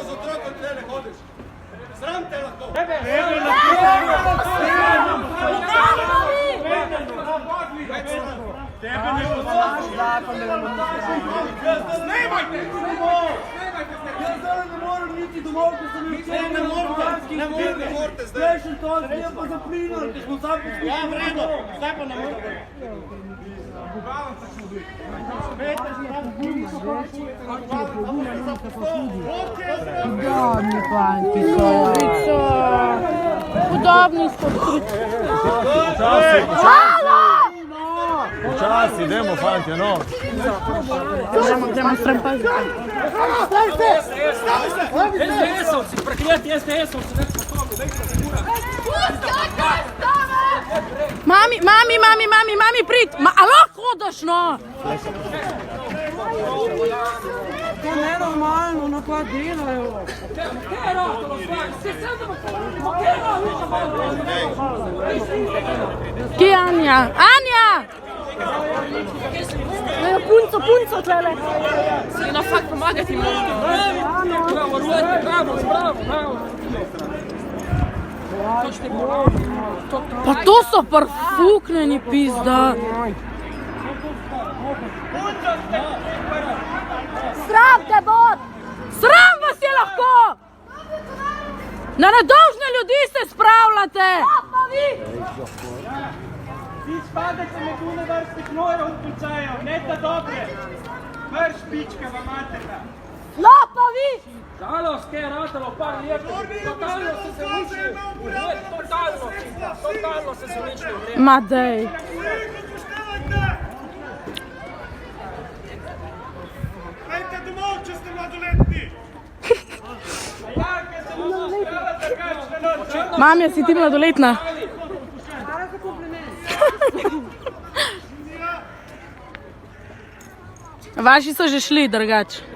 z otrokom tle ne hodiš. Sram te lahko. Tebe ne poznaš, zakon ne bomo napravili. Snemajte! Jaz zdaj ne morem niti domov, ko sem jih včeraj Ne morete zdaj. Prejšen to, zdaj pa zaplinali, ker smo sam poskušali. Ja, vredno. Zdaj pa ne morete. Udobni fanti so. Udobni so. Počasi, idemo fantje, no. Gremo strampati. SDS-ovci, prekljati SDS-ovci, nek po tomu, dajte se gura. Mami, prid! Alo, hodaš, no! To je nenormalno, no pa delajo. Kje je rahtalo stvari? Vse sedemo, kje je rahtalo? Kje je Anja? Anja! Punco tele. Si na fakt pomagati moramo. Bravo, Rulet, bravo. Pa to so parfukneni pizda. Sram te bod! Sram vas je lahko! Na nedolžne ljudi se spravljate! Vi spadate med une vrste knojev odpičajev, ne ta dobre. Vrš pička v materna. Lopovi! Žalost, kje je rahtalo par let. Totalno se se uničili. Totalno se se uničili. Ma dej. Dajte domov, če ste mladoletni. Jake se bomo skala drugačne noč. Mamja, si ti mladoletna? Hvala za kompliment. Vaši so že šli, drugač.